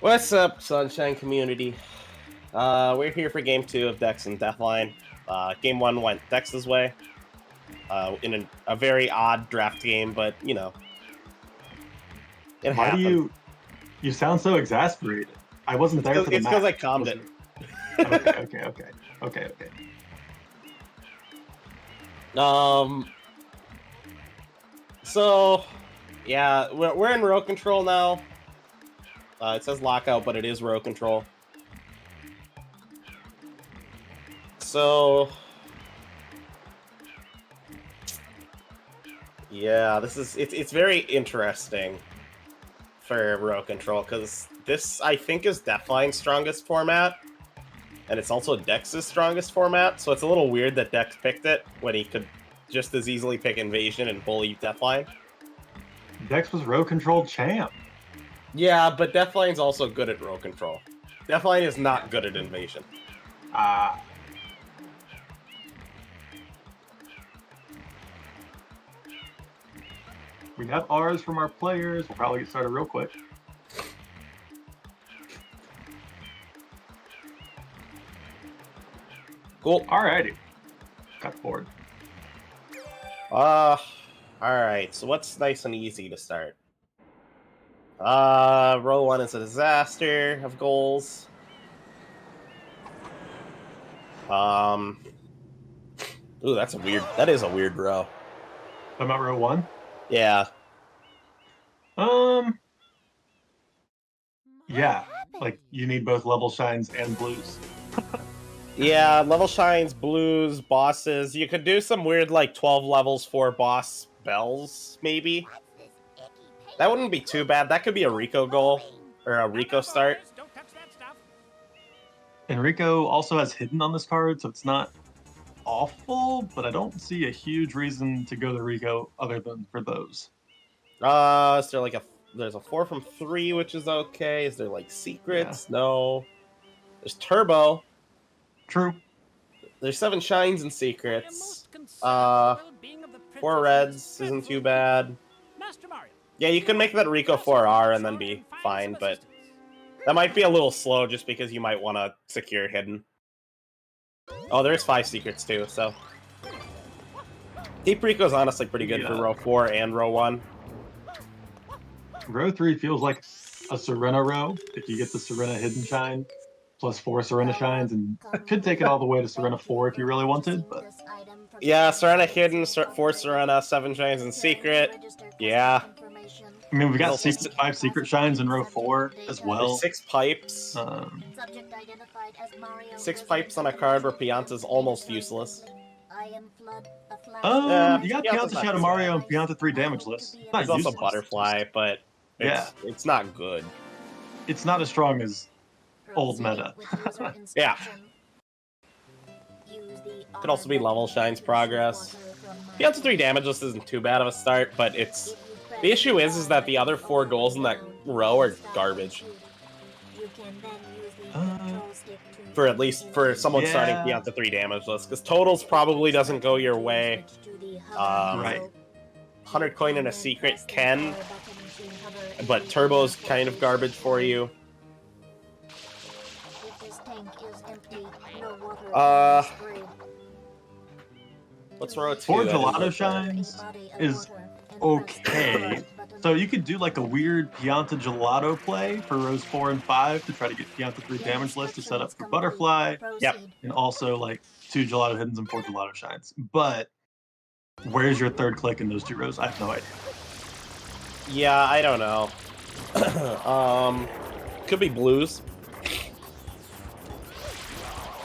What's up, Sunshine Community? We're here for Game 2 of Dex and Deathline. Game 1 went Dex's way in a very odd draft game, but, you know, it Why do happened. you sound so exasperated? I wasn't there for the It's match. because I calmed it. Okay. So, yeah, we're in row control now. It says lockout, but it is row control. So, yeah, it's very interesting for row control because this I think is Deathline's strongest format, and it's also Dex's strongest format. So it's a little weird that Dex picked it when he could just as easily pick Invasion and bully Deathline. Dex was row control champ. Yeah, but Deathline's also good at row control. Deathline is not good at Invasion. We got R's from our players. We'll probably get started real quick. Cool. Alrighty. Got the board. Alright, so what's nice and easy to start? Row 1 is a disaster of goals. Ooh, that is a weird row. Talking about row 1? Yeah. Yeah. Like, you need both level shines and blues. Yeah, level shines, blues, bosses. You could do some weird, like, 12 levels for boss bells, maybe. That wouldn't be too bad. That could be a Rico goal, or a Rico start. Enrico also has hidden on this card, so it's not awful, but I don't see a huge reason to go to Rico other than for those. Is there like there's a 4 from 3, which is okay. Is there like secrets? Yeah. No. There's Turbo. True. There's 7 shines and secrets. 4 reds isn't too bad. Yeah, you can make that Rico 4R and then be fine, but that might be a little slow just because you might want to secure hidden. Oh, there's 5 secrets too, so. Deep Rico's honestly pretty good for row 4 and row 1. Row 3 feels like a Serena row if you get the Serena hidden shine plus 4 Serena shines, and could take it all the way to Serena 4 if you really wanted, but yeah, Serena hidden, 4 Serena, 7 shines and secret. Yeah. I mean, we got 5 secret shines in row 4 as well. There's 6 pipes. 6 pipes on a card where Pianta's almost useless. You got Pianta Shadow Mario and Pianta 3 damageless. There's also Butterfly, but it's not good. It's not as strong as old meta. Yeah. Could also be level shines progress. Pianta 3 damageless isn't too bad of a start, but the issue is that the other 4 goals in that row are garbage. For someone starting Pianta 3 damageless, because totals probably doesn't go your way. Right. 100 coin and a secret can, but Turbo's kind of garbage for you. What's row 2? 4 gelato shines is okay. So you could do like a weird Pianta gelato play for rows 4 and 5 to try to get Pianta 3 damageless to set up for Butterfly. Yep. And also like 2 gelato hiddens and 4 gelato shines. But where's your third click in those 2 rows? I have no idea. Yeah, I don't know. Could be blues.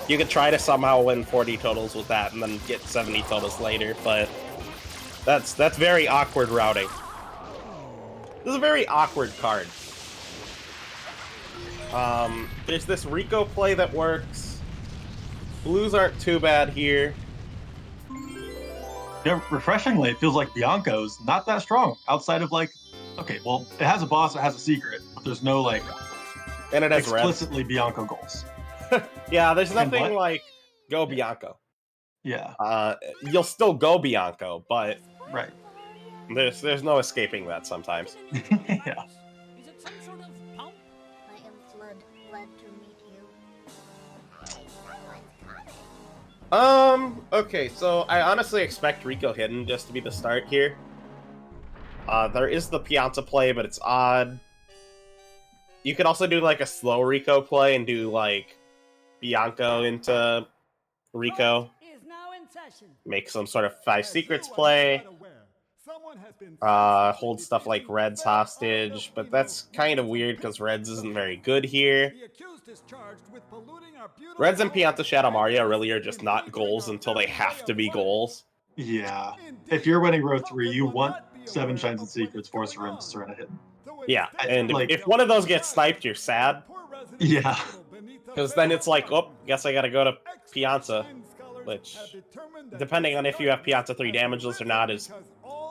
You could try to somehow win 40 totals with that and then get 70 totals later, but that's very awkward routing. This is a very awkward card. There's this Rico play that works. Blues aren't too bad here. Yeah, refreshingly, it feels like Bianco's not that strong outside of like, okay, well, it has a boss, it has a secret, but there's no like and it has explicitly red. Bianco goals. Yeah, there's nothing like go Bianco. Yeah. You'll still go Bianco, but right. There's no escaping that sometimes. Yeah. Okay, so I honestly expect Rico Hidden just to be the start here. There is the Pianta play, but it's odd. You could also do like a slow Rico play and do like Bianco into Rico. Make some sort of 5 secrets play. Hold stuff like Reds hostage, but that's kind of weird because Reds isn't very good here. Reds and Pianta Shadow Mario really are just not goals until they have to be goals. Yeah. If you're winning row 3, you want 7 Shines and Secrets, 4 Serena Hidden. Yeah, and if one of those gets sniped, you're sad. Yeah. Because then it's like, oh, guess I gotta go to Pianta, which, depending on if you have Pianta 3 damageless or not,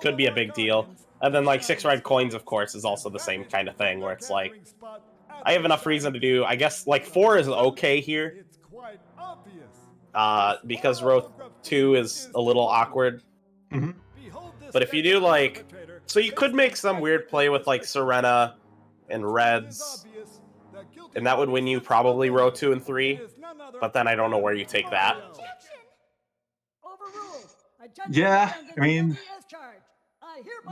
could be a big deal. And then, like, 6 red coins, of course, is also the same kind of thing, where it's like, I have enough reason to do, I guess, like, 4 is okay here. Because row 2 is a little awkward. Mm-hmm. But if you do, like, so you could make some weird play with, like, Serena and Reds, and that would win you probably row 2 and 3, but then I don't know where you take that. Yeah, I mean,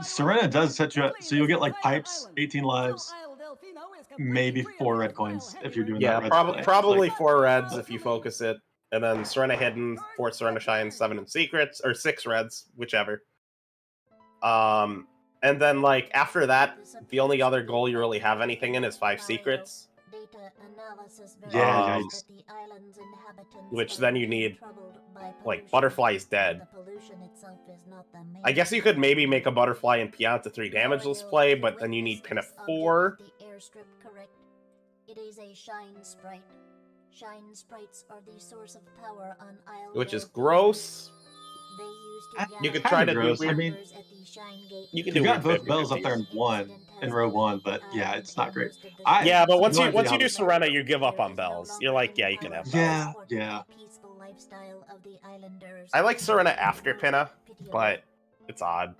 Serena does set you up, so you'll get like pipes, 18 lives, maybe 4 red coins if you're doing that red play. Probably 4 reds if you focus it, and then Serena Hidden, 4 Serena Shines, 7 in secrets, or 6 reds, whichever. And then like after that, the only other goal you really have anything in is 5 secrets. Yeah, which then you need, like, Butterfly is dead. I guess you could maybe make a Butterfly and Pianta 3 damageless play, but then you need Pin of 4. It is a shine sprite. Shine sprites are the source of power on Isle, which is gross. You could try to do weird. I mean, you got both bells up there in row 1, but yeah, it's not great. But once you do Serena, you give up on bells. You're like, yeah, you can have bells. Yeah. I like Serena after Pinna, but it's odd.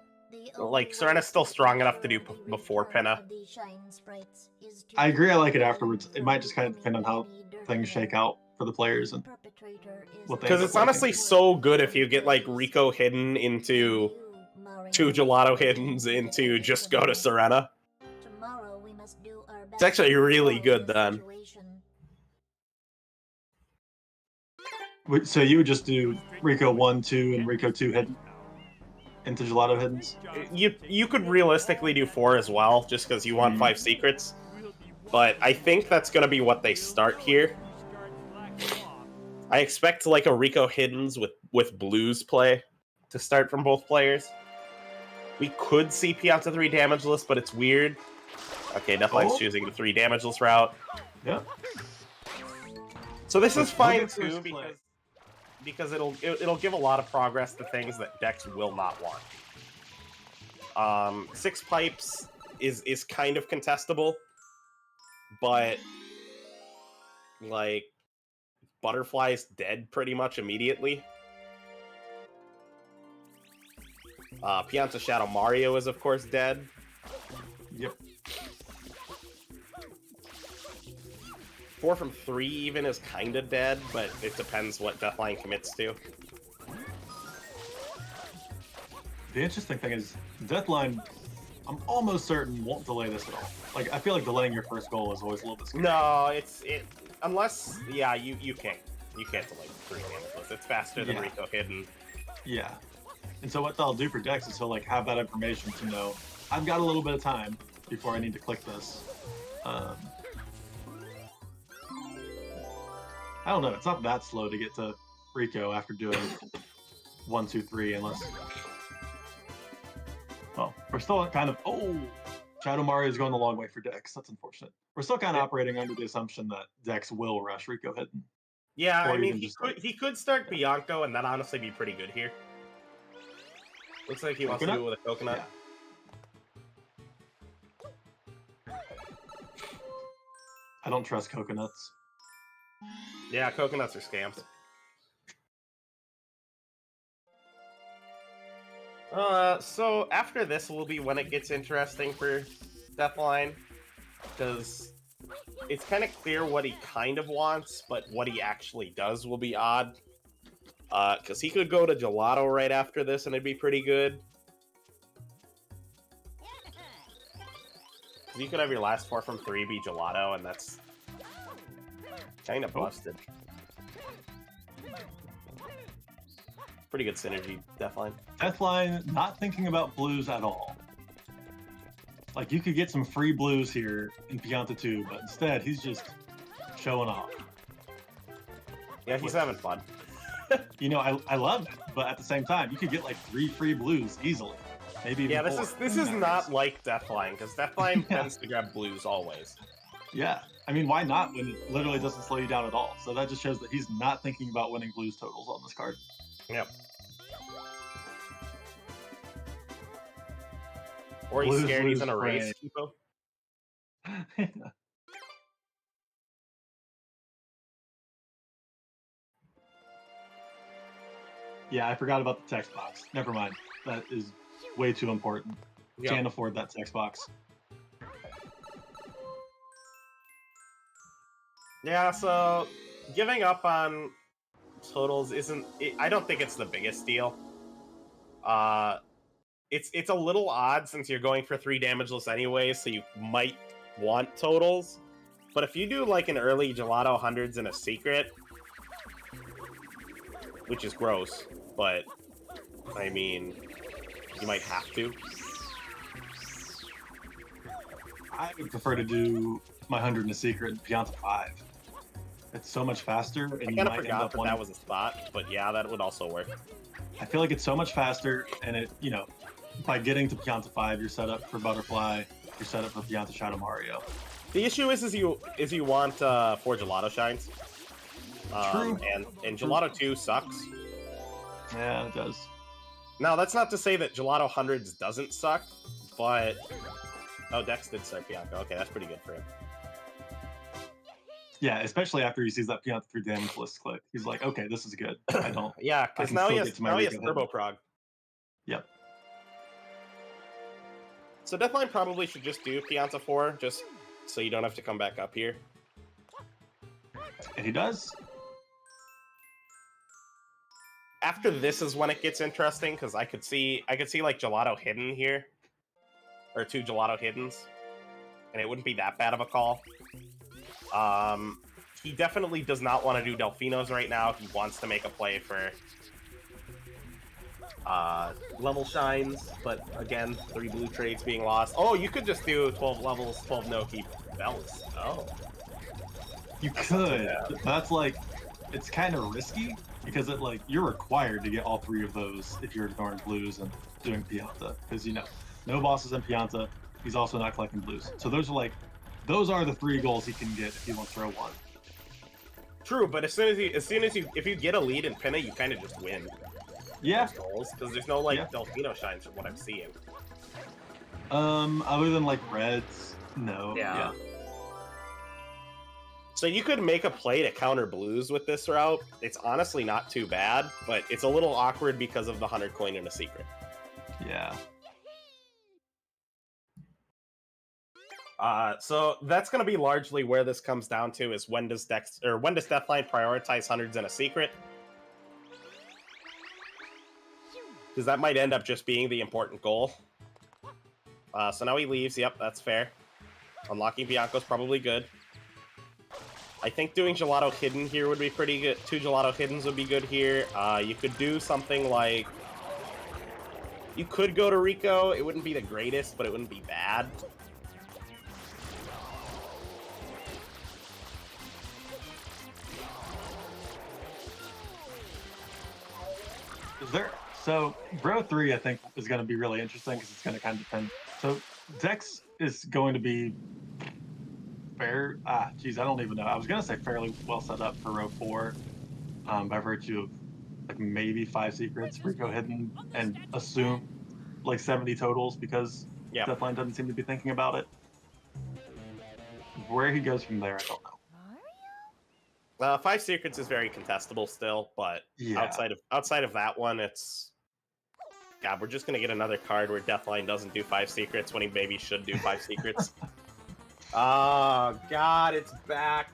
Like, Serena's still strong enough to do before Pinna. I agree, I like it afterwards. It might just kind of depend on how things shake out for the players and what they. Because it's honestly so good if you get, like, Rico Hidden into 2 Gelato Hiddens into just go to Serena. It's actually really good then. So you would just do Rico 1, 2, and Rico 2 hidden into Gelato Hiddens? You could realistically do 4 as well, just because you want 5 secrets. But I think that's going to be what they start here. I expect like a Rico Hiddens with Blues play to start from both players. We could see Pianta 3 damageless, but it's weird. Okay, Deathline's choosing the 3 damageless route. Yeah. So this is fine too, because it'll give a lot of progress to things that decks will not want. 6 pipes is kind of contestable, but like Butterfly is dead pretty much immediately. Pianta Shadow Mario is of course dead. Yep. 4 from 3 even is kind of dead, but it depends what Deathline commits to. The interesting thing is, Deathline, I'm almost certain won't delay this at all. Like, I feel like delaying your first goal is always a little bit scary. No, unless, yeah, you can't delay 3 damageless. It's faster than Rico Hidden. Yeah. And so what they'll do for decks is he'll like have that information to know, I've got a little bit of time before I need to click this. I don't know, it's not that slow to get to Rico after doing 1, 2, 3, unless... Well, we're still kind of... Oh! Shadow Mario is going the long way for Dex. That's unfortunate. We're still kind of operating under the assumption that Dex will rush Rico Hidden. Yeah, I mean, he could start Bianco, and that honestly be pretty good here. Looks like he wants to do it with a coconut. Yeah. I don't trust coconuts. Yeah, coconuts are scams. So after this will be when it gets interesting for Deathline, because it's kind of clear what he kind of wants, but what he actually does will be odd. Because he could go to Gelato right after this, and it'd be pretty good. Because you could have your last 4 from 3 be Gelato, and that's kind of busted. Pretty good synergy, Deathline. Deathline not thinking about blues at all. Like, you could get some free blues here in Pianta 2, but instead, he's just showing off. Yeah, he's having fun. You know, I love it, but at the same time, you could get like 3 free blues easily. Maybe even 4. This is not like Deathline, because Deathline tends to grab blues always. Yeah, I mean, why not when it literally doesn't slow you down at all? So that just shows that he's not thinking about winning blues totals on this card. Yep. Or he's Blues, scared he's in a spray. race, Kipo. Yeah, I forgot about the text box. Never mind. That is way too important. Yep. Can't afford that text box. Yeah, so giving up on totals isn't... I don't think it's the biggest deal. It's a little odd since you're going for 3 damageless anyway, so you might want totals. But if you do like an early Gelato hundreds and a secret, which is gross, but I mean, you might have to. I would prefer to do my 100 in a secret in Pianta 5. It's so much faster, and I you kind of might end forgot up that winning. that was a spot, but yeah, that would also work. I feel like it's so much faster, and it, you know, by getting to Pianta 5, you're set up for Butterfly, you're set up for Pianta Shadow Mario. The issue is you want 4 Gelato Shines. True. And Gelato 2 sucks. Yeah, it does. Now, that's not to say that Gelato hundreds doesn't suck, but... Oh, Dex did start Bianca. Okay, that's pretty good for him. Yeah, especially after he sees that Pianta 3 damage list click. He's like, okay, this is good. I don't... Yeah, because now he has Turbo Prog. Yep. So Deathline probably should just do Pianta 4, just so you don't have to come back up here. And he does. After this is when it gets interesting, because I could see like Gelato hidden here. Or 2 Gelato hiddens. And it wouldn't be that bad of a call. He definitely does not want to do Delfinos right now. He wants to make a play for level shines, but again, 3 blue trades being lost. Oh, you could just do 12 levels, 12 no-keep bells. Oh. You could. That's like, it's kind of risky, because it like you're required to get all 3 of those if you're ignoring blues and doing Pianta. Because, you know, no bosses in Pianta, he's also not collecting blues. So those are the 3 goals he can get if he wants to throw 1. True, but if you get a lead in Pinna, you kind of just win. Yeah. Because there's no like Delfino shines from what I'm seeing. Other than like reds, no. Yeah. So you could make a play to counter blues with this route. It's honestly not too bad, but it's a little awkward because of the 100 coin in a secret. Yeah. So that's going to be largely where this comes down to is when does Deathline prioritize hundreds in a secret? Because that might end up just being the important goal. So now he leaves. Yep, that's fair. Unlocking Bianco's probably good. I think doing Gelato Hidden here would be pretty good. 2 Gelato Hiddens would be good here. You could do something like... You could go to Rico. It wouldn't be the greatest, but it wouldn't be bad. So Bro 3, I think, is going to be really interesting because it's going to kind of depend. So Dex is going to be fair. Geez, I don't even know. I was going to say fairly well set up for Row 4 by virtue of like maybe 5 secrets, Rico hidden, and assume like 70 totals because Deathline doesn't seem to be thinking about it. Where he goes from there, I don't know. 5 secrets is very contestable still, but outside of that one, it's... God, we're just going to get another card where Deathline doesn't do 5 secrets when he maybe should do 5 secrets. Oh, God, it's back.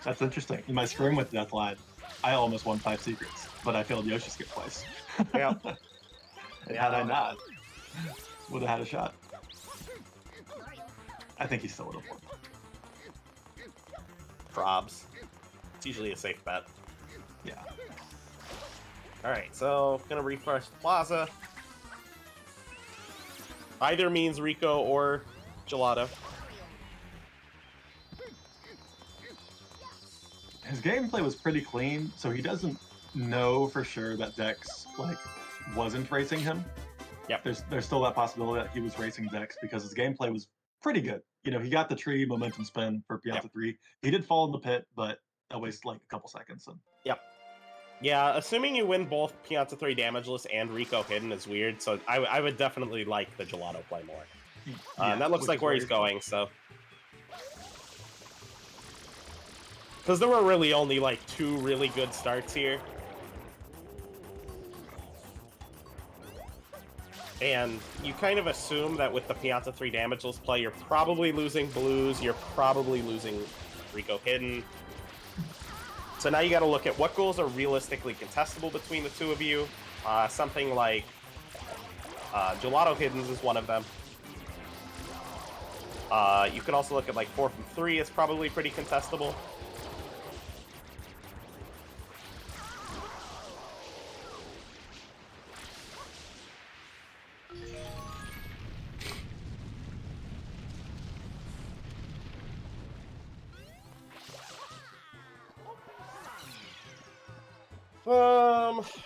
That's interesting. In my scrim with Deathline, I almost won 5 secrets, but I failed Yoshi skip twice. Yeah. And had I not, would have had a shot. I think he's still would have won. Probs. It's usually a safe bet. Yeah. Alright, so gonna refresh the plaza. Either means Rico or Gelato. His gameplay was pretty clean, so he doesn't know for sure that Dex like wasn't racing him. Yep. There's still that possibility that he was racing Dex because his gameplay was pretty good. You know, he got the tree momentum spin for Pianta 3. He did fall in the pit, but that wasted like a couple seconds. And... Yep. Yeah, assuming you win both Pianta 3 damageless and Rico hidden is weird, so I would definitely like the Gelato play more. And that looks like where he's going, so... Because there were really only like 2 really good starts here. And you kind of assume that with the Pianta 3 damageless play, you're probably losing blues, you're probably losing Rico hidden. So now you got to look at what goals are realistically contestable between the two of you. Something like Gelato hiddens is one of them. You can also look at like 4 from 3 is probably pretty contestable.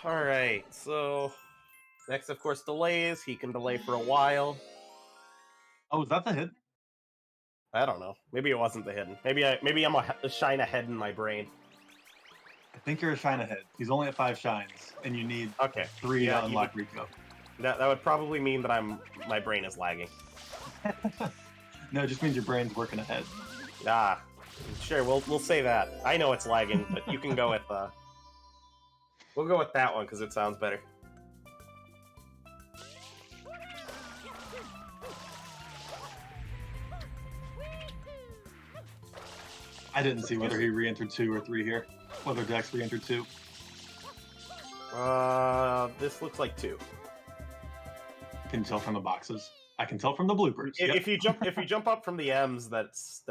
Alright, so next, of course, delays. He can delay for a while. Oh, is that the hit? I don't know. Maybe it wasn't the hidden. Maybe I'm a shine ahead in my brain. I think you're a shine ahead. He's only at 5 shines, and you need 3 to unlock Rico. That would probably mean that my brain is lagging. No, it just means your brain's working ahead. Ah, sure. We'll say that. I know it's lagging, but you can go with we'll go with that one because it sounds better. I didn't see whether he re-entered 2 or 3 here. Whether Dex re-entered 2. This looks like 2. Can you tell from the boxes? I can tell from the bloopers. If you jump up from the M's, that's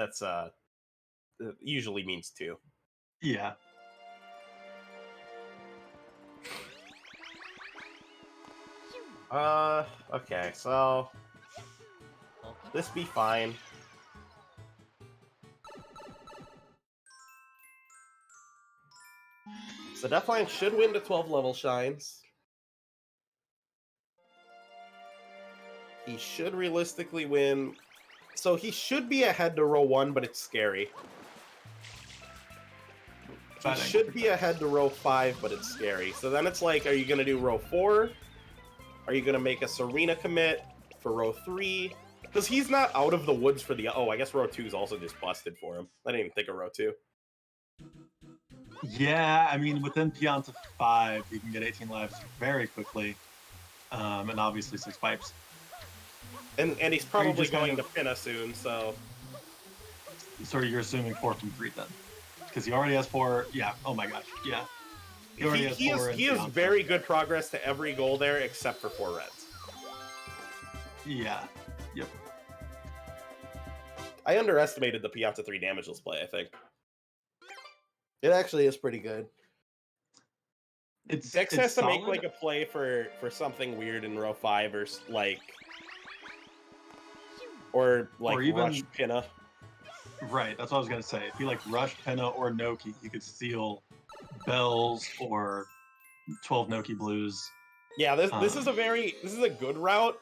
usually means 2. Yeah. Okay, so this be fine. So Deathline should win to 12 level shines. He should realistically win. So he should be ahead to row 1, but it's scary. He should be ahead to row 5, but it's scary. So then it's like, are you going to do row 4? Are you going to make a Serena commit for row 3? Because he's not out of the woods for the... Oh, I guess row 2 is also just busted for him. I didn't even think of row 2. Yeah, I mean, within Pianta 5, you can get 18 lives very quickly. And obviously 6 pipes. And he's probably going to Pinna soon, so... So you're assuming 4 from 3 then? Because he already has 4... Yeah, oh my gosh, yeah. He has very good progress to every goal there, except for 4 reds. Yeah, yep. I underestimated the Pianta 3 damageless play, I think. It actually is pretty good. Dex has to make like a play for something weird in row 5 or even rush Pinna. Right, that's what I was gonna say. If you like rush Pinna or Noki, you could steal Bells or 12 Noki Blues. Yeah, this is a good route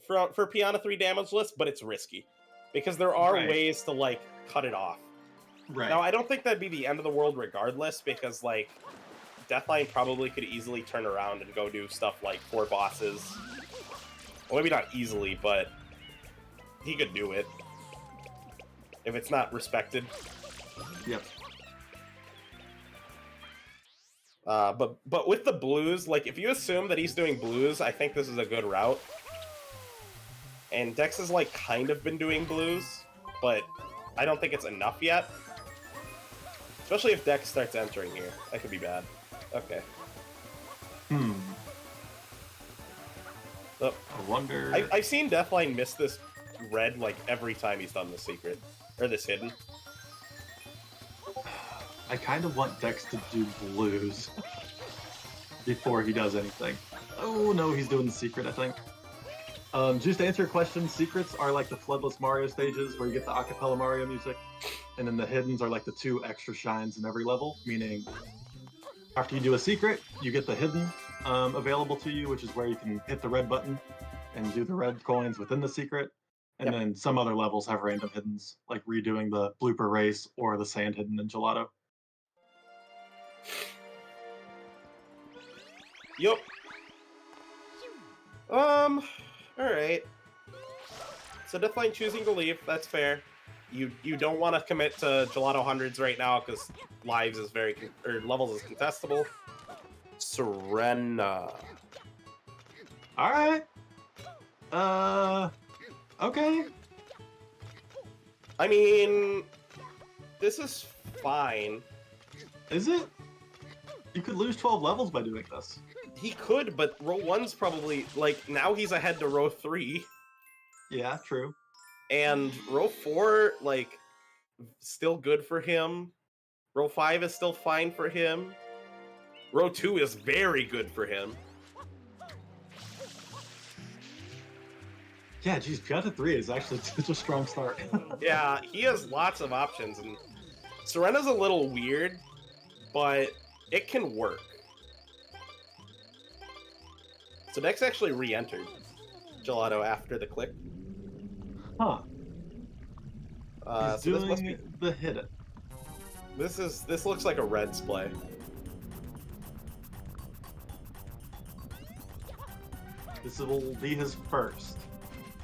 for Pianta 3 damageless, but it's risky because there are ways to like cut it off. Right. Now, I don't think that'd be the end of the world regardless, because, like, Deathline probably could easily turn around and go do stuff like 4 bosses. Well, maybe not easily, but he could do it. If it's not respected. Yep. But with the blues, like, if you assume that he's doing blues, I think this is a good route. And Dex has, like, kind of been doing blues, but I don't think it's enough yet. Especially if Dex starts entering here. That could be bad. Okay. Oh. I wonder... I've seen Deathline miss this red, like, every time he's done the secret. Or this hidden. I kind of want Dex to do blues before he does anything. Oh, no, he's doing the secret, I think. Just to answer your question, secrets are like the Floodless Mario stages where you get the acapella Mario music, and then the hiddens are like the 2 extra shines in every level, meaning after you do a secret, you get the hidden available to you, which is where you can hit the red button and do the red coins within the secret. And then some other levels have random hiddens, like redoing the blooper race or the sand hidden in Gelato. Yup. Alright. So Deathline choosing to leave, that's fair. You don't want to commit to Gelato hundreds right now because levels is contestable. Serena. Alright. Okay. I mean, this is fine. Is it? You could lose 12 levels by doing this. He could, but row 1's probably, like, now he's ahead to row 3. Yeah, true. And row 4, like, still good for him. Row 5 is still fine for him. Row 2 is very good for him. Yeah, geez, Pianta 3 is actually such a strong start. Yeah, he has lots of options, and Serena's a little weird, but it can work. So Dex actually re-entered Gelato after the click. Huh. So doing this must be the hidden. This looks like a Reds play. This will be his first.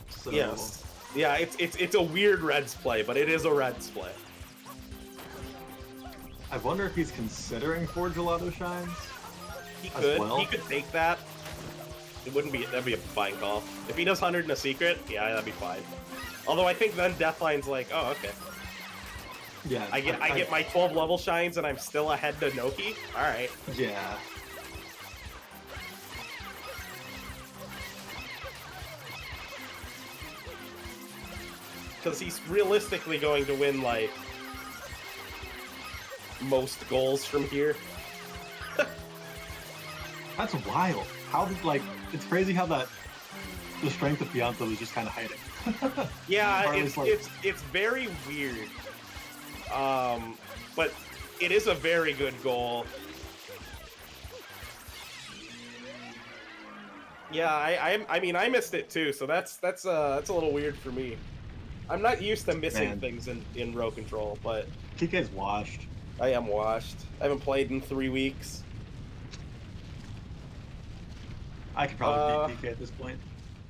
So... Yes. Yeah, it's a weird Reds play, but it is a Reds play. I wonder if he's considering 4 Gelato Shines. He could. Well. He could take that. It wouldn't be. That'd be a fine call. If he does 100 in a secret, yeah, that'd be fine. Although I think then Deathline's like, oh, okay. Yeah. I get my 12 level shines and I'm still ahead to Noki. All right. Yeah. Because he's realistically going to win like most goals from here. That's wild. How did, like, it's crazy how the strength of Pianta was just kind of hiding. Yeah, like... it's very weird. But it is a very good goal. Yeah, I mean I missed it too, so that's a little weird for me. I'm not used to missing things in row control, but Kike's washed. I am washed. I haven't played in 3 weeks. I could probably beat PK at this point.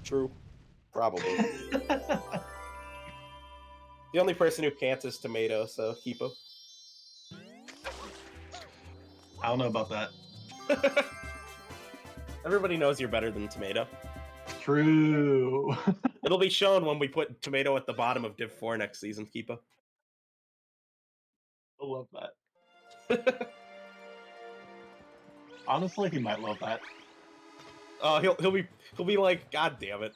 True. Probably. The only person who can't is Tomato, so Hippo. I don't know about that. Everybody knows you're better than Tomato. True. It'll be shown when we put Tomato at the bottom of Div 4 next season, Hippo. I love that. Honestly, he might love that. Oh, he'll be like, God damn it.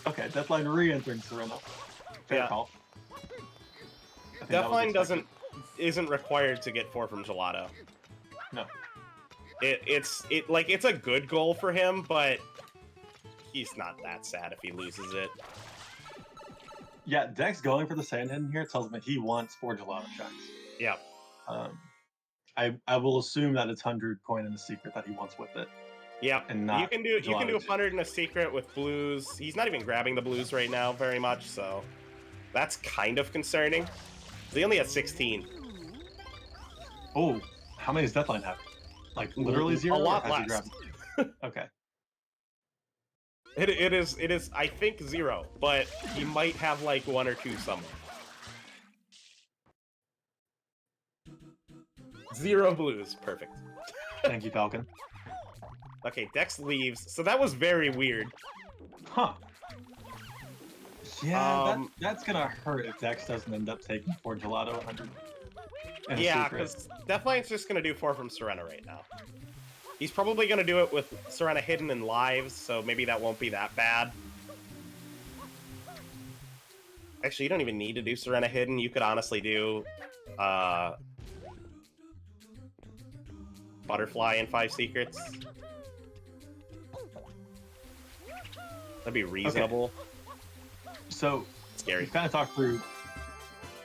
Okay, Deathline re-entering Serena. Fair call. Deathline isn't required to get 4 from Gelato. No. It's a good goal for him, but he's not that sad if he loses it. Yeah, Dex going for the sand hidden here tells me he wants 4 Gelato Shines. Yeah. I will assume that it's 100 coin in the secret that he wants with it. Yeah, and not you can do 100 in a secret with blues. He's not even grabbing the blues right now very much, so that's kind of concerning. He only has 16. Oh, how many does Deathline have? Like literally 0? A lot less. Okay. It is I think 0, but he might have like 1 or 2 somewhere. 0 blues, perfect. Thank you, Falcon. Okay, Dex leaves. So that was very weird. Huh. Yeah, that's gonna hurt if Dex doesn't end up taking 4 Gelato 100. Yeah, because Deathline's just gonna do 4 from Serena right now. He's probably gonna do it with Serena hidden in lives, so maybe that won't be that bad. Actually, you don't even need to do Serena hidden. You could honestly do Butterfly in 5 secrets. That'd be reasonable. Okay. So, scary. We've kind of talked through.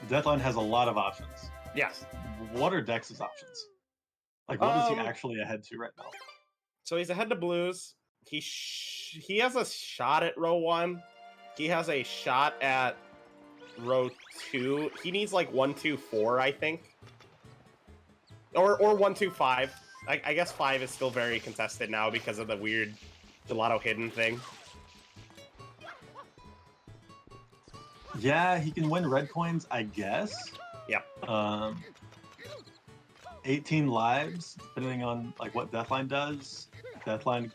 Deathline has a lot of options. Yes. What are Dex's options? Like, what is he actually ahead to right now? So he's ahead to blues. He has a shot at row 1. He has a shot at row 2. He needs like 1, 2, 4, I think. Or 1, 2, 5. I guess 5 is still very contested now because of the weird Gelato hidden thing. Yeah, he can win red coins, I guess. Yep. 18 lives, depending on like what Deathline does. Deathline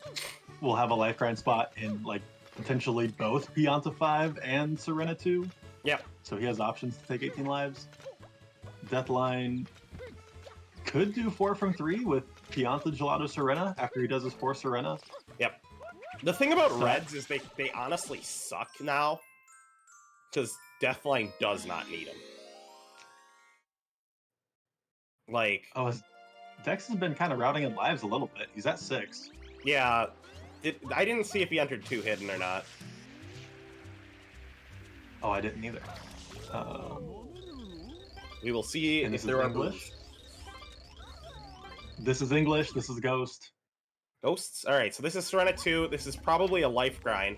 will have a life grind spot in like potentially both Pianta 5 and Serena 2. Yep. So he has options to take 18 lives. Deathline could do 4 from 3 with Pianta Gelato Serena after he does his 4 Serena. Yep. The thing about Reds is they honestly suck now. Because Deathline does not need him. Like... Oh, Dex has been kind of routing in lives a little bit. He's at 6. Yeah. I didn't see if he entered 2 hidden or not. Oh, I didn't either. We will see if there are English. This is English. This is Ghost. Ghosts? Alright, so this is Serena 2. This is probably a life grind.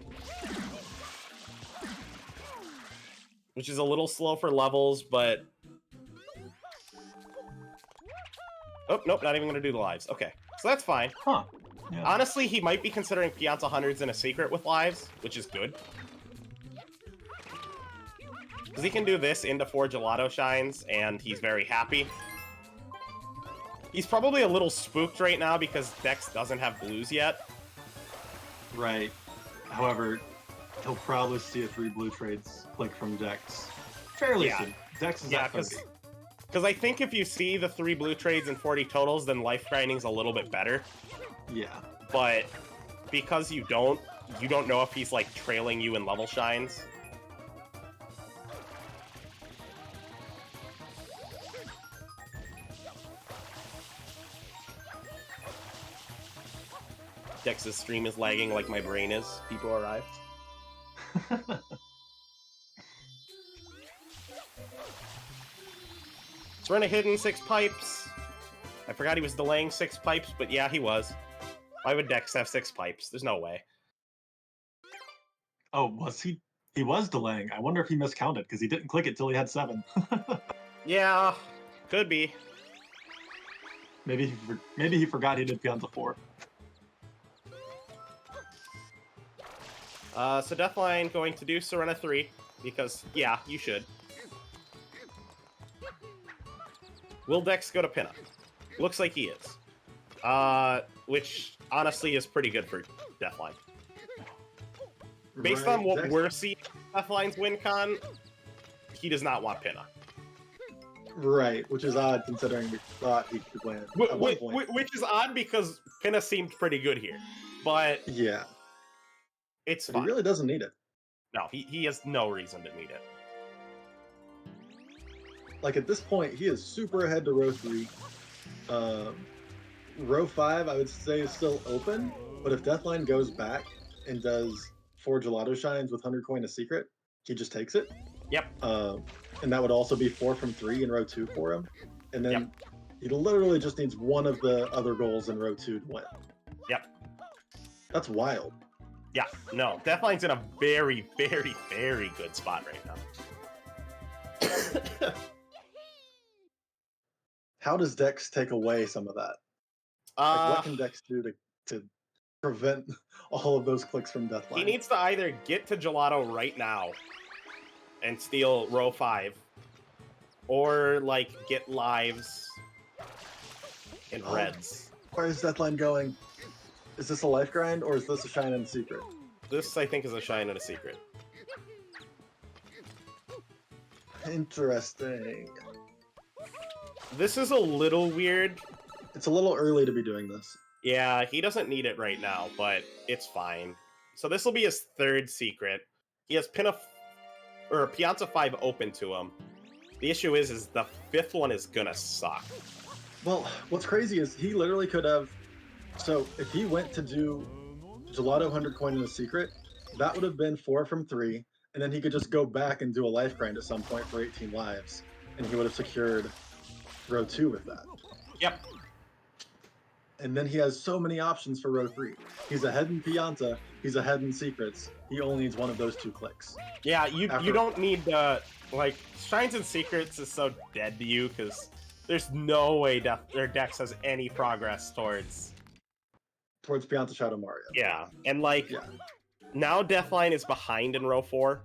Which is a little slow for levels, but... Oh, nope, not even going to do the lives. Okay, so that's fine. Huh. Yeah. Honestly, he might be considering Pianta hundreds in a secret with lives, which is good. Because he can do this into 4 Gelato Shines, and he's very happy. He's probably a little spooked right now because Dex doesn't have blues yet. Right. However, he'll probably see a 3 blue trades click from Dex fairly soon. Dex is at 30. Because I think if you see the 3 blue trades and 40 totals, then life grinding's a little bit better. Yeah. But because you don't know if he's like trailing you in level shines. Dex's stream is lagging like my brain is. People arrive. Serena hidden 6 pipes. I forgot he was delaying 6 pipes, but yeah, he was. Why would Dex have 6 pipes? There's no way. Oh, was he? He was delaying. I wonder if he miscounted because he didn't click it till he had 7. Yeah, could be. Maybe he forgot he did Pianta 4. So Deathline going to do Serena 3 because yeah, you should. Will Dex go to Pinna? Looks like he is. Which honestly is pretty good for Deathline. Based on what we're seeing Deathline's win con, he does not want Pinna. Right, which is odd considering we thought he could win. Which is odd because Pinna seemed pretty good here. But yeah, it's but fine. He really doesn't need it. No, he has no reason to need it. Like at this point, he is super ahead to row 3. Row 5, I would say, is still open, but if Deathline goes back and does 4 Gelato Shines with 100 coin a secret, he just takes it. Yep. And that would also be 4 from 3 in row 2 for him. And then he literally just needs one of the other goals in row 2 to win. Yep. That's wild. Yeah, no. Deathline's in a very, very, very good spot right now. How does Dex take away some of that? Like, what can Dex do to prevent all of those clicks from Deathline? He needs to either get to Gelato right now and steal row 5, or like get lives in reds. Where is Deathline going? Is this a life grind or is this a shine and a secret? This, I think, is a shine and a secret. Interesting. This is a little weird. It's a little early to be doing this. Yeah, he doesn't need it right now, but it's fine. So this will be his third secret. He has Piazza 5 open to him. The issue is the fifth one is gonna suck. Well, what's crazy is he literally could have. So if he went to do Gelato 100 coin in a secret, that would have been 4 from 3, and then he could just go back and do a life grind at some point for 18 lives, and he would have secured row 2 with that. Yep. And then he has so many options for row 3. He's ahead in Pianta, he's ahead in secrets. He only needs one of those 2 clicks. Yeah, you don't need like Shines and Secrets is so dead to you because there's no way their Dex has any progress towards Pianta Shadow Mario. Yeah, and like now Deathline is behind in row 4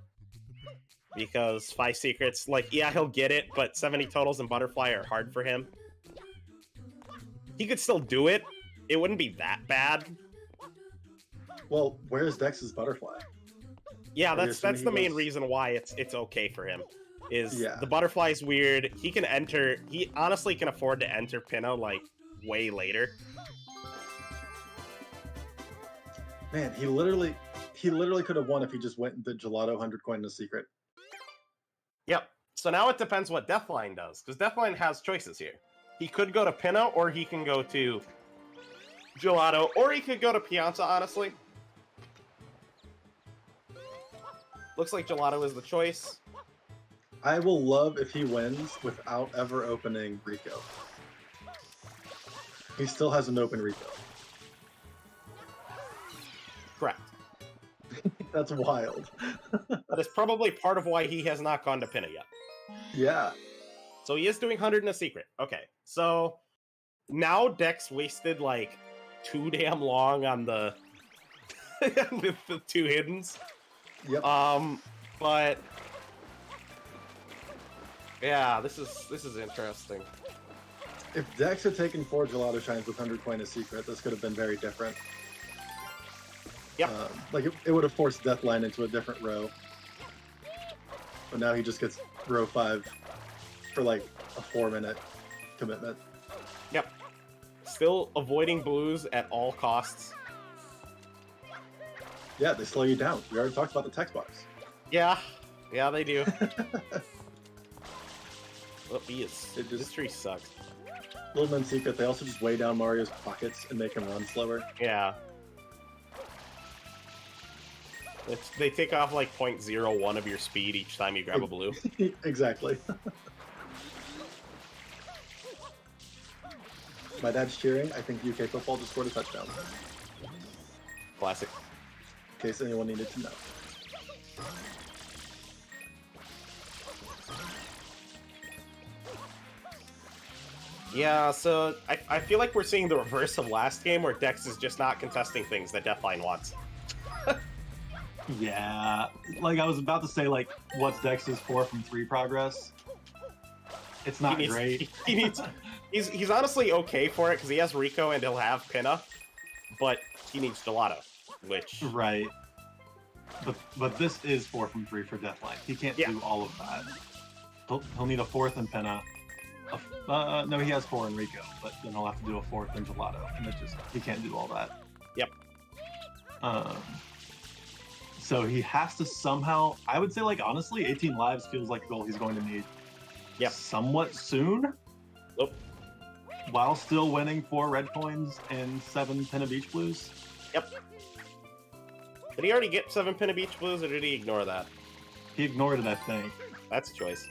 because 5 secrets. Like, yeah, he'll get it, but 70 totals and Butterfly are hard for him. He could still do it. It wouldn't be that bad. Well, where's Dex's Butterfly? Yeah, that's the main reason why it's okay for him. Is the Butterfly's weird. He can enter. He honestly can afford to enter Pinna like way later. Man, he literally could have won if he just went and did Gelato 100 coin in a secret. Yep. So now it depends what Deathline does, because Deathline has choices here. He could go to Pinna, or he can go to Gelato, or he could go to Piazza, honestly. Looks like Gelato is the choice. I will love if he wins without ever opening Rico. He still hasn't opened Rico. Correct. That's wild. That is probably part of why he has not gone to Pinna yet. Yeah. So he is doing 100 in a secret. Okay, so now Dex wasted like too damn long on the the 2 hiddens. Yep. But yeah, this is interesting. If Dex had taken 4 Gelato Shines with 100 coin a secret, this could have been very different. Yep. Like it would have forced Deathline into a different row. But now he just gets row 5 for like a 4-minute commitment. Yep. Still avoiding blues at all costs. Yeah, they slow you down. We already talked about the text box. Yeah, they do. This tree sucks. Little known secret, they also just weigh down Mario's pockets and make him run slower. Yeah. They take off like 0.01 of your speed each time you grab a blue. Exactly. My dad's cheering. I think UK football just scored a touchdown. Classic. In case anyone needed to know. Yeah, so I feel like we're seeing the reverse of last game where Dex is just not contesting things that Deathline wants. Yeah, like I was about to say, like, what's Dex's 4 from 3 progress? It's not great. He's honestly okay for it because he has Rico and he'll have Pinna, but he needs Gelato, which right. But this is 4 from 3 for Deathline. He can't do all of that. He'll need a 4th in Pinna. No, he has 4 in Rico, but then he'll have to do a 4th in Gelato, and he can't do all that. Yep. So he has to somehow, I would say, like, honestly, 18 lives feels like a goal he's going to need somewhat soon. Nope. While still winning 4 red coins and 7 Pinna Beach Blues. Yep. Did he already get 7 Pinna Beach Blues, or did he ignore that? He ignored it, I think. That's a choice.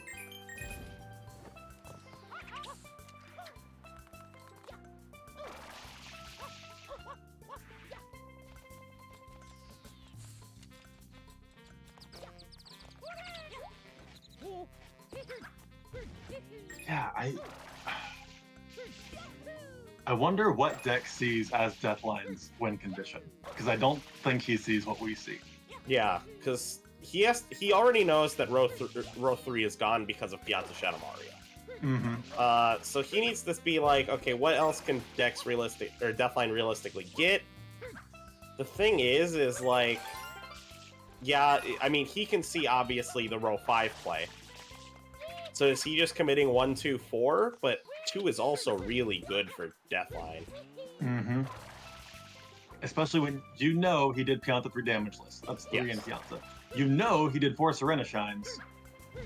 Yeah, I wonder what Dex sees as Deathline's win condition, because I don't think he sees what we see. Yeah, because he already knows that row 3 is gone because of Piazza Shadow Mario. Mm-hmm. So he needs to be like, okay, what else can Deathline realistically get? The thing is like, yeah, I mean, he can see obviously the row 5 play. So is he just committing 1, 2, 4? But 2 is also really good for deathline. Mm-hmm. Especially when you know he did Pianta 3 damage list. That's 3 Yes. in Pianta. You know he did 4 Serena Shines.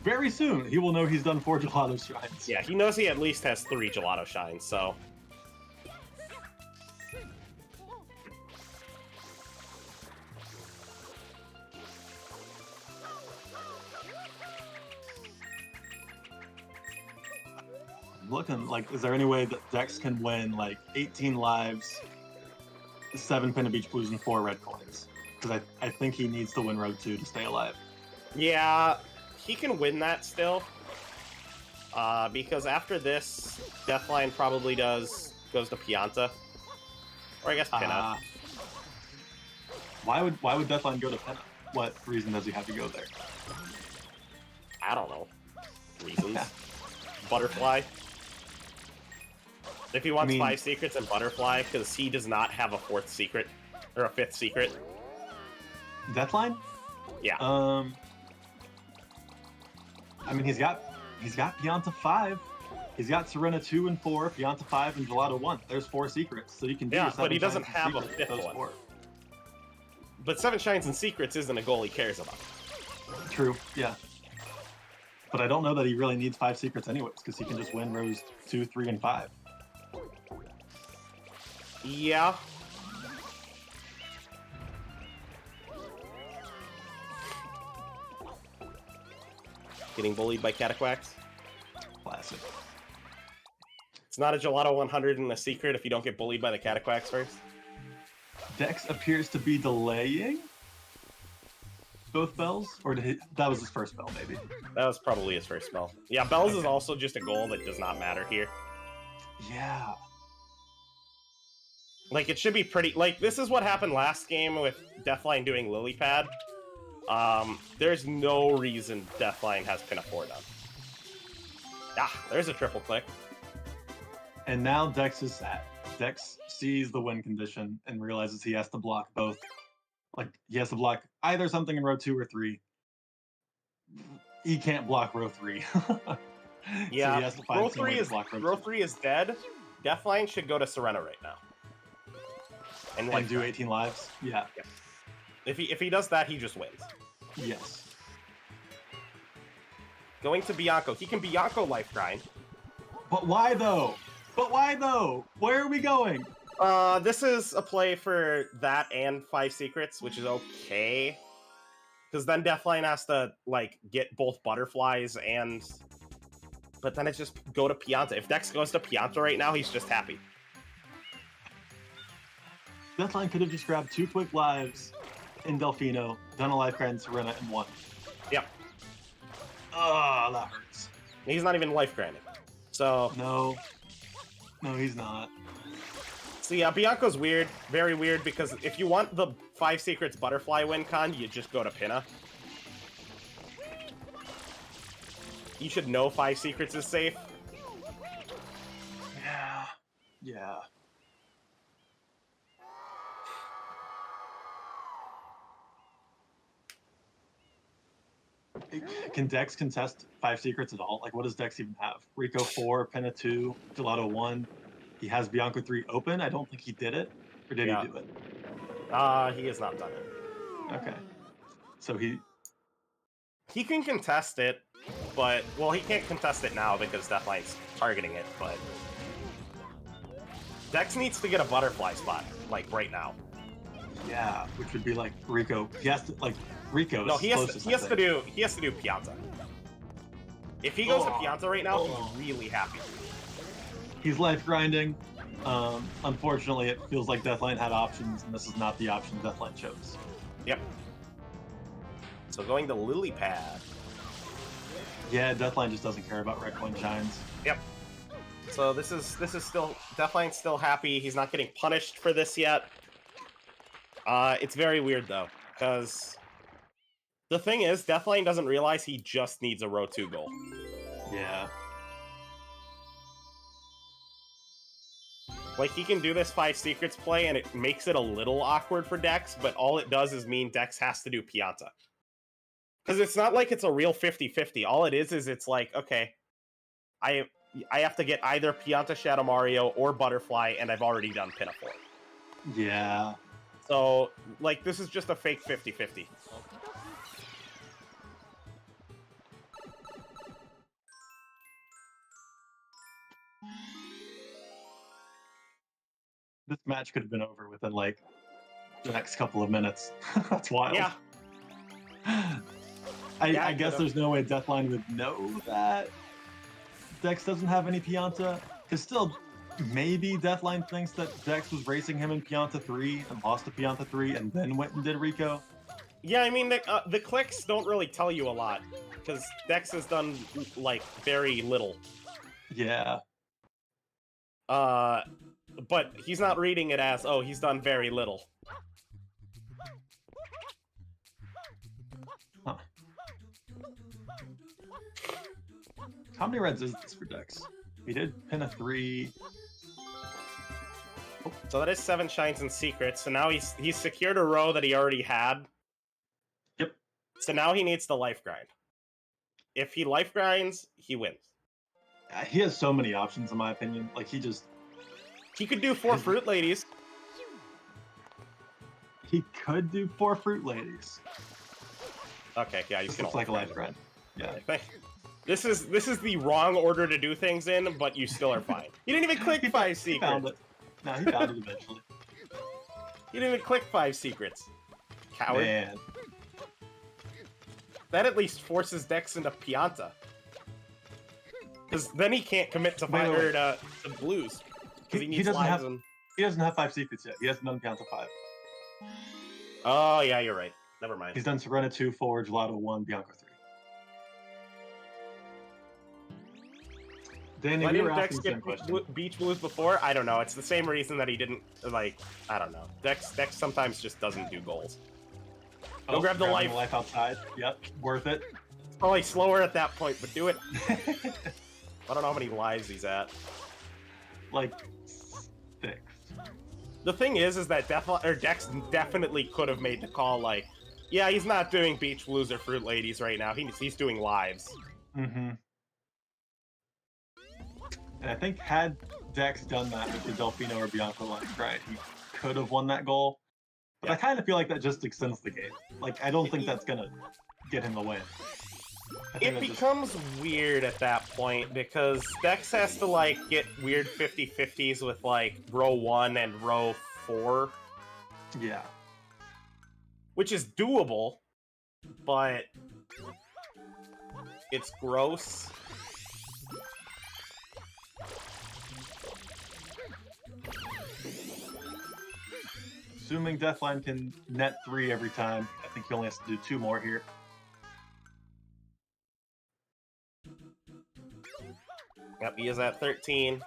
Very soon, he will know he's done 4 Gelato Shines. Yeah, he knows he at least has 3 Gelato Shines, so... I'm looking, like, is there any way that Dex can win, like, 18 lives, 7 Pin Beach Blues, and 4 red coins? Because I think he needs to win Road 2 to stay alive. Yeah, he can win that still. Because after this, Deathline probably goes to Pianta. Or I guess Pinna. Why would Deathline go to Pinna? What reason does he have to go there? I don't know. Reasons. Butterfly. If he wants 5 secrets and Butterfly, because he does not have a 4th secret. Or a 5th secret. Deathline? Yeah. I mean, he's got Pianta 5. He's got Serena 2 and 4, Pianta 5, and Gelato 1. There's 4 secrets, so you can do. Yeah, your 7 but he doesn't shines and have a secrets 5th with those one. 4. But 7 Shines and Secrets isn't a goal he cares about. True. Yeah. But I don't know that he really needs 5 secrets anyways, because he can just win rows 2, 3, and 5. Yeah. Getting bullied by Cataquax. Classic. It's not a Gelato 100 and a secret if you don't get bullied by the Cataquax first. Dex appears to be delaying both bells, or that was his first bell, maybe. That was probably his first spell. Yeah, bells is also just a goal that does not matter here. Yeah. Like, it should be pretty... Like, this is what happened last game with Deathline doing Lily Pad. There's no reason Deathline has Pinafore done. Ah, there's a triple click. And now Dex is sad. Dex sees the win condition and realizes he has to block both. Like, he has to block either something in row 2 or 3. He can't block row 3. Yeah, so he has to find row some way 3 to is block row 2. 3 is dead. Deathline should go to Serena right now. And, like, do 18 lives? Yeah. If he does that, he just wins. Yes. Going to Bianco. He can Bianco life grind. But why though? Where are we going? This is a play for that and 5 secrets, which is okay. Because then Deathline has to, like, get both butterflies and... But then it's just go to Pianta. If Dex goes to Pianta right now, he's just happy. Deathline could have just grabbed 2 quick lives in Delfino, done a life grind Serena, and won. Yep. Ah, that hurts. He's not even life grinding. So... No, he's not. So yeah, Bianco's weird. Very weird, because if you want the 5 secrets butterfly win con, you just go to Pinna. You should know 5 secrets is safe. Yeah. Can Dex contest 5 secrets at all? Like, what does Dex even have? Rico 4, Pinna 2, Gelato 1. He has Bianco 3 open. I don't think he did it. Or did he do it? He has not done it. Okay. So he can contest it, but... Well, he can't contest it now because Deathline's targeting it, but... Dex needs to get a butterfly spot, like, right now. Yeah, which would be like Rico. He has to, like, Rico's No, he has to do Pianta. If he goes to Pianta right now, he's really happy. He's life grinding. Unfortunately, it feels like Deathline had options, and this is not the option Deathline chose. Yep. So going to Lily Pad. Yeah, Deathline just doesn't care about red coin shines. Yep. So this is still Deathline's still happy. He's not getting punished for this yet. It's very weird though, because the thing is, Deathline doesn't realize he just needs a row 2 goal. Yeah. Like, he can do this 5 secrets play, and it makes it a little awkward for Dex, but all it does is mean Dex has to do Pianta. Because it's not like it's a real 50-50. All it is it's like, okay, I have to get either Pianta Shadow Mario or Butterfly, and I've already done Pinafore. Yeah. So, like, this is just a fake 50-50. This match could have been over within like the next couple of minutes. That's wild. Yeah. I guess there's no way Deathline would know that Dex doesn't have any Pianta. Because still, maybe Deathline thinks that Dex was racing him in Pianta 3 and lost to Pianta 3 and then went and did Rico. Yeah, I mean, the clicks don't really tell you a lot, because Dex has done, like, very little. Yeah. But he's not reading it as, oh, he's done very little. Huh. How many reds is this for Dex? He did pin a 3. Oh. So that is 7 shines and secrets. So now he's secured a row that he already had. Yep. So now he needs the life grind. If he life grinds, he wins. He has so many options, in my opinion. Like, he could do 4 Fruit Ladies. He could do 4 Fruit Ladies. Okay, yeah, This looks like a life grind. Yeah. This is the wrong order to do things in, but you still are fine. You didn't even click 5 secrets. He found it. No, he found it eventually. You didn't even click 5 secrets. Coward. Man. That at least forces Dex into Pianta. Because then he can't commit to to blues. Because he needs lives and... He doesn't have 5 secrets yet. He hasn't done Pianta 5. Oh, yeah, you're right. Never mind. He's done Serena 2, 4, Gelato 1, Bianco 3. Danny, we were asking the same question. Beach Blues before? I don't know. It's the same reason that he didn't, like, I don't know. Dex sometimes just doesn't do goals. Go grab the life. Life outside. Yep, worth it. It's probably slower at that point, but do it. I don't know how many lives he's at. Like 6. The thing is that Dex definitely could have made the call, like, yeah, he's not doing Beach Blues or Fruit Ladies right now. He's doing lives. Mm-hmm. And I think had Dex done that with the Delfino or Bianco life, right, he could have won that goal. But I kind of feel like that just extends the game. Like, I don't think that's gonna get him the win. It becomes weird at that point, because Dex has to, like, get weird 50-50s with, like, row 1 and row 4. Yeah. Which is doable, but it's gross. Assuming Deathline can net 3 every time, I think he only has to do 2 more here. Yep, he is at 13.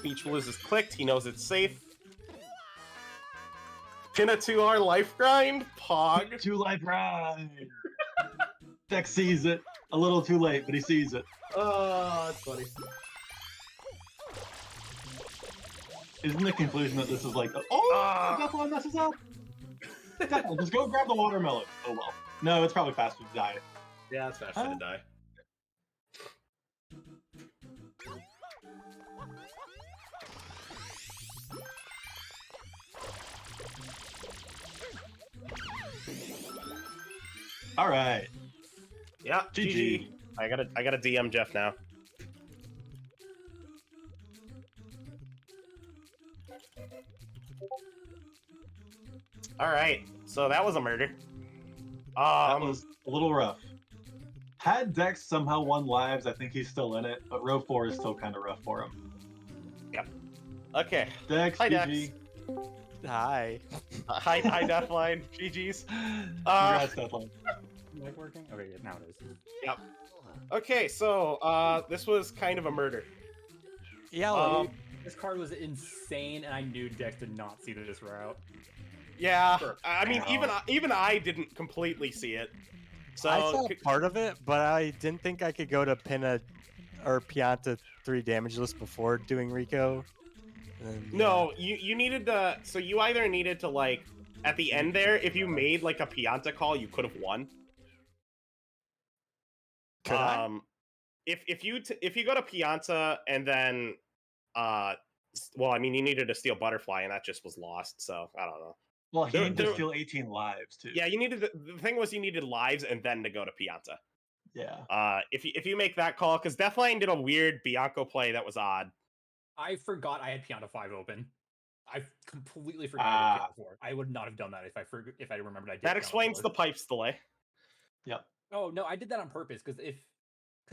Beach Blues is clicked, he knows it's safe. Pin a 2R life grind? Pog. 2 life grind! Dex sees it. A little too late, but he sees it. Oh, that's funny. Isn't the conclusion that this is like, Deathline messes up? Deathline, just go grab the watermelon. Oh well. No, it's probably faster to die. Yeah, it's faster to die. All right. Yeah, GG. I gotta DM Jeff now. All right, so that was a murder. That was a little rough. Had Dex somehow won lives, I think he's still in it, but row 4 is still kind of rough for him. Yep. Okay. Dex, hi, GG. Dex. Hi. Hi, Deathline. GG's. Congrats, Deathline. Mic working? Okay, yeah, now it is. Yep. Okay, so this was kind of a murder. Yeah, this card was insane, and I knew Dex did not see this route. Yeah, I mean, even I didn't completely see it. So I saw part of it, but I didn't think I could go to Pinna or Pianta 3 damage list before doing Rico. No, you needed to. So you either needed to like at the end there, if you made like a Pianta call, you could have won. Could I? If you go to Pianta and then well, I mean, you needed to steal Butterfly, and that just was lost. So I don't know. Well, he needed to steal 18 lives too. Yeah, you needed the thing was you needed lives and then to go to Pianta. Yeah. If you make that call, because Deathline did a weird Bianco play that was odd. I forgot I had Pianta 5 open. I completely forgot I did Pianta 4. I would not have done that if I remembered I did. That explains Pianta 4. the pipes delay. Yep. Oh no, I did that on purpose because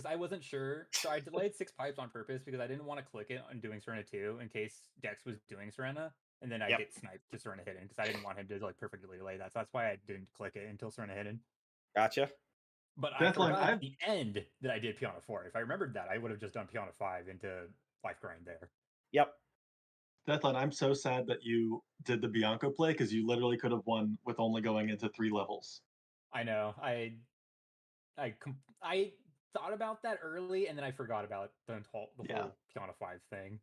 I wasn't sure. So I delayed 6 pipes on purpose because I didn't want to click it on doing Serena 2 in case Dex was doing Serena, and then I get sniped to Serena hidden because I didn't want him to like perfectly delay that. So that's why I didn't click it until Serena hidden. Gotcha. But I forgot at the end that I did Pianta 4. If I remembered that, I would have just done Pianta 5 into life grind there. Yep. Deathline, I'm so sad that you did the Bianco play because you literally could have won with only going into 3 levels. I know. I thought about that early, and then I forgot about the whole Pianta 5 thing.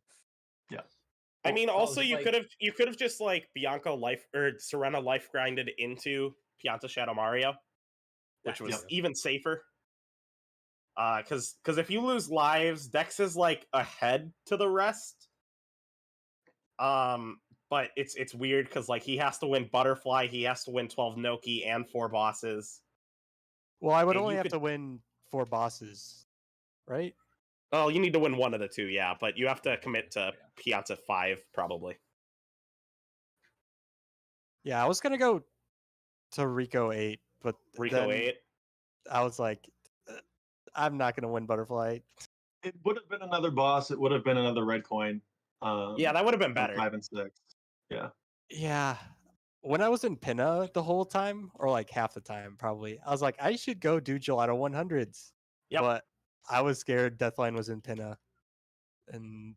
Yeah. I mean, also you could have just like Bianco life or Serena life grinded into Pianta Shadow Mario, which was even safer. Because if you lose lives, Dex is like ahead to the rest. But it's weird because like he has to win Butterfly, he has to win 12 Noki and 4 bosses. Well, I would only have to win 4 bosses, right? Oh, you need to win one of the 2, yeah, but you have to commit to Pianta 5 probably. Yeah, I was gonna go to Rico 8, but Rico 8. I was like, I'm not gonna win Butterfly. It would have been another boss. It would have been another red coin. Yeah, that would have been better. 5 and 6. Yeah. Yeah. When I was in Pinna the whole time, or like half the time, probably, I was like, I should go do Gelato 100s. Yep. But I was scared Deathline was in Pinna. And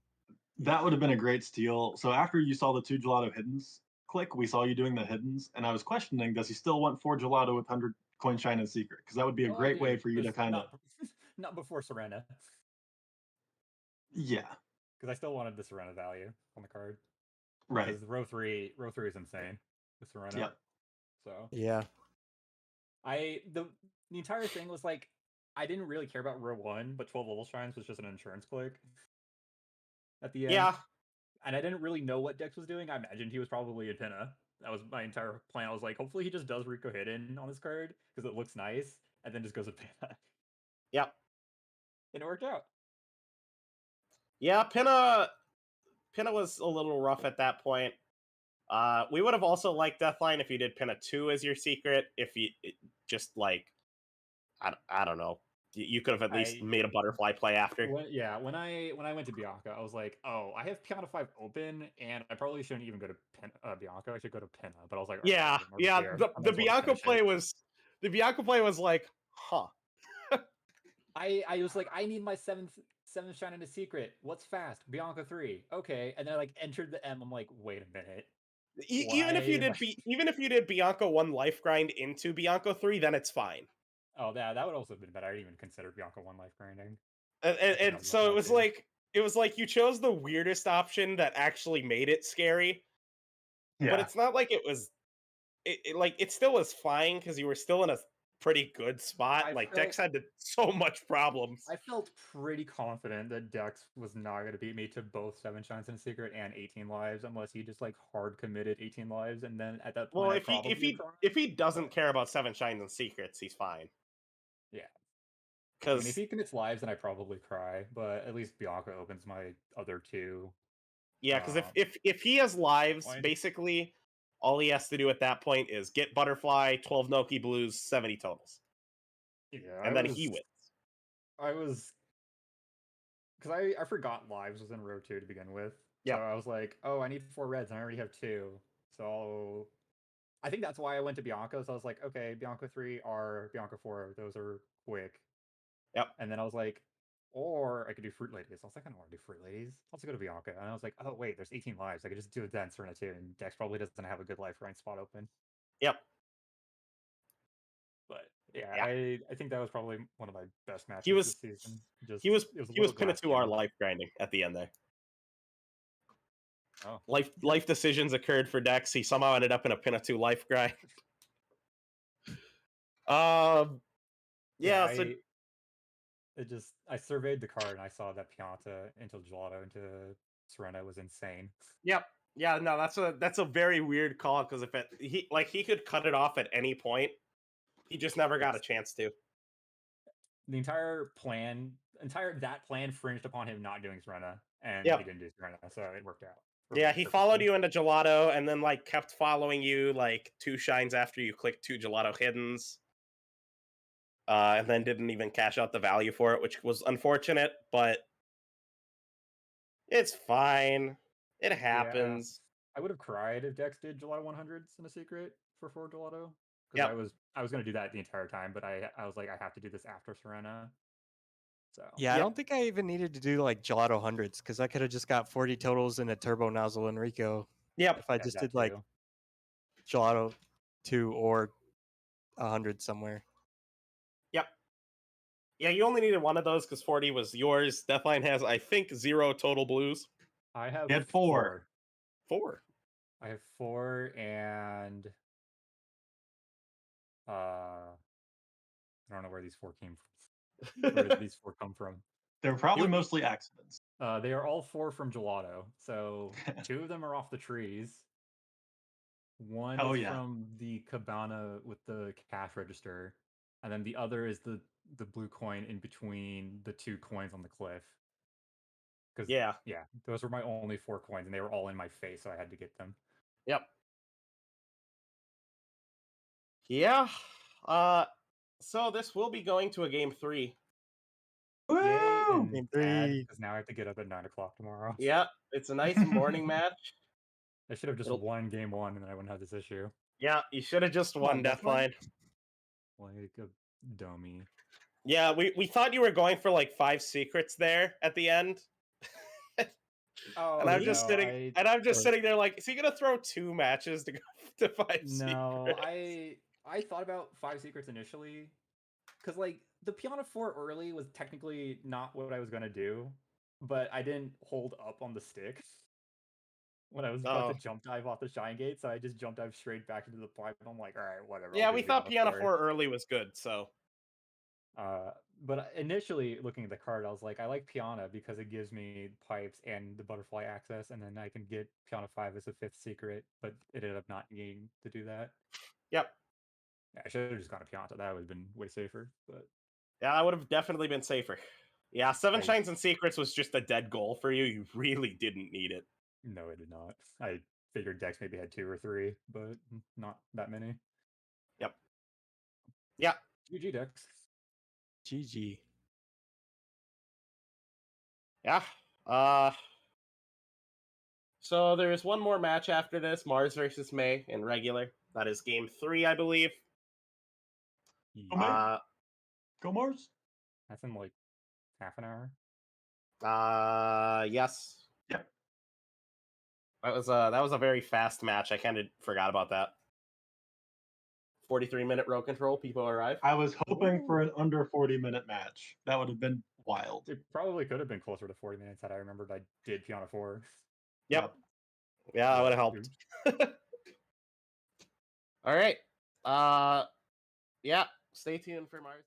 that would have been a great steal. So after you saw the 2 Gelato hiddens click, we saw you doing the hiddens, and I was questioning, does he still want 4 Gelato with 100 coin shine and secret? Because that would be a great way for you to kind of not before Serena. Yeah. Because I still wanted the Serena value on the card. Right. Because row three is insane with Serena. Yep. So yeah. The entire thing was like I didn't really care about row 1, but 12 level shrines was just an insurance click at the end. Yeah. And I didn't really know what Dex was doing. I imagined he was probably in Pinna. That was my entire plan. I was like, hopefully he just does Rico hidden on this card because it looks nice, and then just goes with Pinna. Yep. And it worked out. Yeah, Pinna was a little rough at that point. We would have also liked Deathline if you did Pinna 2 as your secret. If you just like, I don't know, you could have at least made a Butterfly play after. When I went to Bianca, I was like, oh, I have Pianta 5 open, and I probably shouldn't even go to Bianca. I should go to Pinna. But I was like, yeah. The Bianca play was like, huh. I was like, I need my seventh shine in a secret. What's fast? Bianca 3. Okay, and then I like entered the M. I'm like, wait a minute. Even if you did Bianca 1 life grind into Bianca 3, then it's fine. Oh, that would also have been better. I didn't even consider Bianca 1 life grinding. And so it was like you chose the weirdest option that actually made it scary. Yeah. But it's not like it was it still was fine because you were still in a pretty good spot. Dex had so much problems. I felt pretty confident that Dex was not going to beat me to both 7 shines in a secret and 18 lives unless he just like hard committed 18 lives, and then at that point, if he doesn't care about 7 shines and secrets, he's fine. Yeah. Because if he commits lives, then I probably cry. But at least Bianca opens my other 2. Yeah, because if he has lives, basically all he has to do at that point is get Butterfly, 12 Noki Blues, 70 totals. Yeah, and then he wins. I was because I forgot lives was in row 2 to begin with. Yeah. So I was like, oh, I need 4 reds, and I already have 2. So I think that's why I went to Bianca. So I was like, okay, Bianca 3 or Bianca 4, those are quick. Yep. And then I was like, or I could do Fruit Ladies. I was like, I don't want to do Fruit Ladies. I'll just go to Bianca. And I was like, oh wait, there's 18 lives. I could just do it then Serena 2, and Dex probably doesn't have a good life grind spot open. Yep. But yeah. I think that was probably one of my best matches this season. He was Pinna 2R life grinding at the end there. Oh. Life decisions occurred for Dex. He somehow ended up in a Pinna 2 life grind. Yeah, so I surveyed the card and I saw that Pianta into Gelato into Serena was insane. Yep. Yeah, no, that's a very weird call because if he could cut it off at any point, he just never got a chance to. The entire plan fringed upon him not doing Serena, and Yep. he didn't do Serena, so it worked out. Yeah, he followed you into Gelato and then like kept following you like 2 shines after you clicked 2 Gelato hiddens. And then didn't even cash out the value for it, which was unfortunate, but it's fine. It happens. I would have cried if Dex did Gelato 100s in a secret for 4 Gelato. Yep. Because I was going to do that the entire time, but I was like, I have to do this after Serena. So yeah, I don't think I even needed to do like Gelato hundreds because I could have just got 40 totals in a turbo nozzle Enrico. Yep. If I just did like Gelato 2 or 100 somewhere. Yep. Yeah, you only needed one of those because 40 was yours. Deathline has, I think, 0 total blues. I have He had 4. 4. I have 4 and I don't know where these 4 came from. Where did these 4 come from? They're probably mostly accidents. They are all 4 from Gelato. So 2 of them are off the trees. One is from the cabana with the cash register, and then the other is the blue coin in between the 2 coins on the cliff. Because yeah, those were my only 4 coins, and they were all in my face, so I had to get them. Yep. Yeah. So this will be going to a game 3. Yay! And Game 3. Because now I have to get up at 9 o'clock tomorrow. Yeah, it's a nice morning match. I should have just won game 1, and then I wouldn't have this issue. Yeah, you should have just won Deathline. Like a dummy. Yeah, we thought you were going for like 5 secrets there at the end. And I'm just sitting there like, is he gonna throw 2 matches to go to 5 secrets? No, I thought about 5 secrets initially, because like the Piana 4 early was technically not what I was gonna do, but I didn't hold up on the stick when I was about to jump dive off the Shine Gate, so I just jump dive straight back into the pipe. And I'm like, all right, whatever. Yeah, we thought Piana 4 early was good, so. But initially looking at the card, I was like, I like Piana because it gives me pipes and the butterfly access, and then I can get Piana 5 as a 5th secret, but it ended up not needing to do that. Yep. Yeah, I should have just gone to Pianta. That would have been way safer, but. Yeah, that would have definitely been safer. Yeah, 7 Shines and Secrets was just a dead goal for you. You really didn't need it. No, I did not. I figured Dex maybe had 2 or 3, but not that many. Yep. Yeah. GG, Dex. GG. Yeah. So there's one more match after this, Mars versus May in regular. That is game 3, I believe. Go Mars. That's in like half an hour. Yes. Yep. That was a very fast match. I kind of forgot about that. 43-minute row control. People arrive. I was hoping for an under 40-minute match. That would have been wild. It probably could have been closer to 40 minutes had I remembered I did Piana 4. Yep. Yeah, that would have helped. All right. Yeah. Stay tuned for Mars.